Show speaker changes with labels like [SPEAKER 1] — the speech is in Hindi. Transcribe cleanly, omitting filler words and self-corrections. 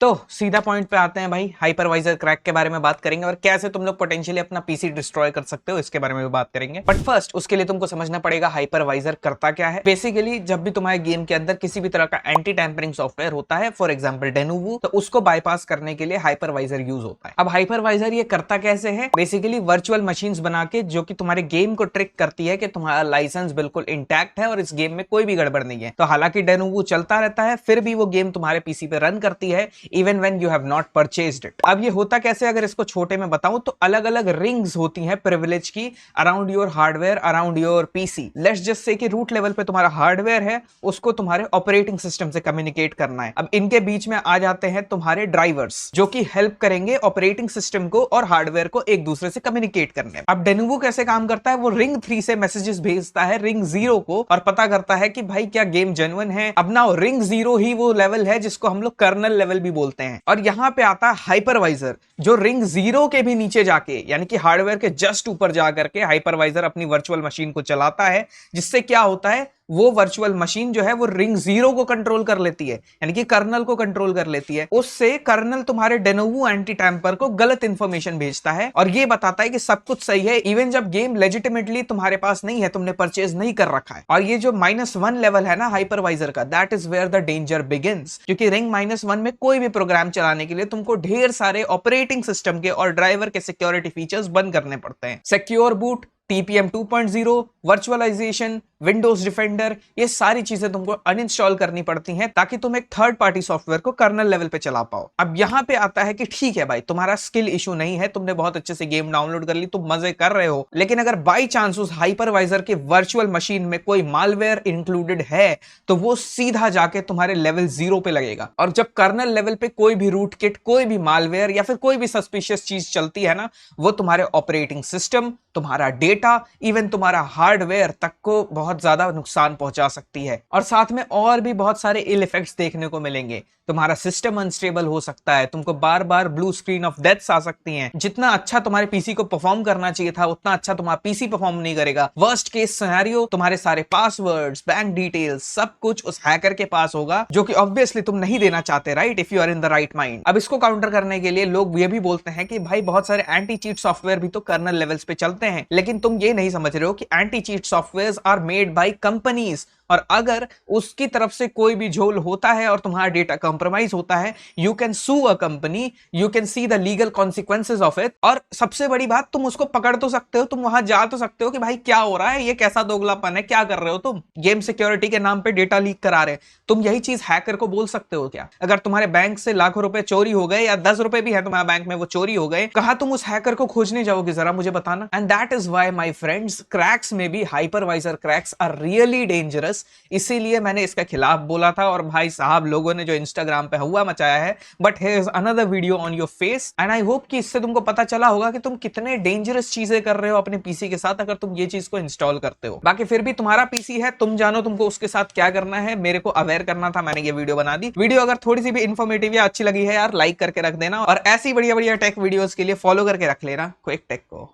[SPEAKER 1] तो सीधा पॉइंट पे आते हैं भाई, हाइपरवाइजर क्रैक के बारे में बात करेंगे और कैसे तुम लोग पोटेंशियली अपना पीसी डिस्ट्रॉय कर सकते हो इसके बारे में भी बात करेंगे। बट फर्स्ट उसके लिए तुमको समझना पड़ेगा हाइपरवाइजर करता क्या है। बेसिकली जब भी तुम्हारे गेम के अंदर किसी भी तरह का एंटी टैंपरिंग सॉफ्टवेयर होता है, फॉर एग्जांपल डेनूवो, तो उसको बाईपास करने के लिए हाइपरवाइजर यूज होता है। अब हाइपरवाइजर ये करता कैसे है, बेसिकली वर्चुअल मशीन्स बना के जो कि तुम्हारे गेम को ट्रिक करती है कि तुम्हारा लाइसेंस बिल्कुल इंटैक्ट है और इस गेम में कोई भी गड़बड़ नहीं है। तो हालांकि डेनूवो चलता रहता है, फिर भी वो गेम तुम्हारे पीसी पे रन करती है even when you have not purchased it. अब ये होता कैसे, अगर इसको छोटे में बताऊं तो अलग अलग रिंग्स होती हैं प्रिविलेज की around your hardware, around your PC. Let's just say कि रूट लेवल पे तुम्हारा हार्डवेयर है, उसको तुम्हारे ऑपरेटिंग सिस्टम से कम्युनिकेट करना है। अब इनके बीच में आ जाते हैं तुम्हारे ड्राइवर्स जो कि हेल्प करेंगे ऑपरेटिंग सिस्टम को और हार्डवेयर को एक दूसरे से कम्युनिकेट करने में। अब डेनूवो कैसे काम करता है, वो रिंग 3 से मैसेजेस भेजता है रिंग 0 को और पता करता है कि भाई क्या गेम जेन्युइन है। अब ना रिंग 0 ही वो लेवल है जिसको हम लोग कर्नल लेवल भी बोलते हैं। और यहां पे आता है हाइपरवाइजर जो रिंग 0 के भी नीचे जाके यानी कि हार्डवेयर के जस्ट ऊपर जाकर के हाइपरवाइजर अपनी वर्चुअल मशीन को चलाता है, जिससे क्या होता है वो वर्चुअल मशीन जो है वो रिंग 0 को कंट्रोल कर लेती है, यानी कि कर्नल को कंट्रोल कर लेती है। उससे कर्नल तुम्हारे डेनोवो एंटी टैंपर को गलत इंफॉर्मेशन भेजता है और ये बताता है कि सब कुछ सही है इवन जब गेम लेजिटिमेटली तुम्हारे पास नहीं है, तुमने परचेज नहीं कर रखा है। और ये जो -1 लेवल है ना हाइपरवाइजर का, that is where the danger begins, क्योंकि रिंग -1 में कोई भी प्रोग्राम चलाने के लिए तुमको ढेर सारे ऑपरेटिंग सिस्टम के और ड्राइवर के सिक्योरिटी फीचर्स बंद करने पड़ते हैं। Secure boot, TPM 2.0, virtualisation, Windows Defender, ये सारी चीजें तुमको अनइंस्टॉल करनी पड़ती हैं ताकि तुम एक थर्ड पार्टी सॉफ्टवेयर को कर्नल लेवल पे चला पाओ। अब यहां पे आता है कि ठीक है भाई, तुम्हारा स्किल इशू नहीं है, तुमने बहुत अच्छे से गेम डाउनलोड कर ली, तुम मजे कर रहे हो, लेकिन अगर बाई चांस उस हाइपरवाइजर के वर्चुअल मशीन में कोई मालवेयर इंक्लूडेड है तो वो सीधा जाके तुम्हारे लेवल 0 पे लगेगा। और जब कर्नल लेवल पे कोई भी रूट किट, कोई भी मालवेयर या फिर कोई भी सस्पिशियस चीज चलती है ना, वो तुम्हारे ऑपरेटिंग सिस्टम, तुम्हारा डेटा, इवन तुम्हारा हार्डवेयर तक को बहुत ज्यादा नुकसान पहुंचा सकती है। और साथ में और भी बहुत सारे इल इफेक्ट्स देखने को मिलेंगे। तुम्हारा सिस्टम अनस्टेबल हो सकता है, तुमको बार बार ब्लू स्क्रीन ऑफ डेथ्स आ सकती हैं। जितना अच्छा तुम्हारे पीसी को परफॉर्म करना चाहिए था उतना अच्छा तुम्हारा पीसी परफॉर्म नहीं करेगा। वर्स्ट केस सिनेरियो, तुम्हारे सारे पासवर्ड्स, बैंक डिटेल्स, सब कुछ उस हैकर के पास होगा, जो कि ऑब्वियसली तुम नहीं देना चाहते, right, if you are in the right mind. अब इसको काउंटर करने के लिए लोग ये भी बोलते हैं कि भाई बहुत सारे एंटी चीट सॉफ्टवेयर भी तो कर्नल लेवल्स पे चलते हैं, लेकिन तुम ये नहीं समझ रहे हो कि anti cheat softwares are made by companies, और अगर उसकी तरफ से कोई भी झोल होता है और तुम्हारा डेटा कंप्रोमाइज होता है, you can sue a company, you can see the legal consequences of it. और सबसे बड़ी बात, तुम उसको पकड़ तो सकते हो, तुम वहां जा तो सकते हो कि भाई क्या हो रहा है, ये कैसा दोगलापन है, क्या कर रहे हो तुम, गेम सिक्योरिटी के नाम पे डेटा लीक करा रहे। तुम यही चीज हैकर को बोल सकते हो क्या? अगर तुम्हारे बैंक से लाखों रुपए चोरी हो गए या 10 रुपए भी है तुम्हारे बैंक में वो चोरी हो गए, कहा तुम उस हैकर को खोजने जाओगे, जरा मुझे बताना। And that is why my friends, cracks में भी hypervisor cracks are really dangerous. इसीलिए मैंने इसके खिलाफ बोला था और भाई साहब लोगों ने जो इंस्टाग्राम पे हुआ मचाया है। But here is another video on your face and I hope कि इससे तुमको पता चला होगा कि तुम कितने डेंजरस चीजें कर रहे हो अपने पीसी के साथ अगर तुम ये चीज को इंस्टॉल करते हो। बाकी फिर भी तुम्हारा पीसी है, तुम जानो तुमको उसके साथ क्या करना है। मेरे को अवेयर करना था, मैंने ये वीडियो बना दी। वीडियो अगर थोड़ी सी भी इंफॉर्मेटिव या अच्छी लगी है यार, लाइक करके रख देना और ऐसी बढ़िया बढ़िया टेक वीडियोस के लिए फॉलो करके रख लेना क्विक टेक को।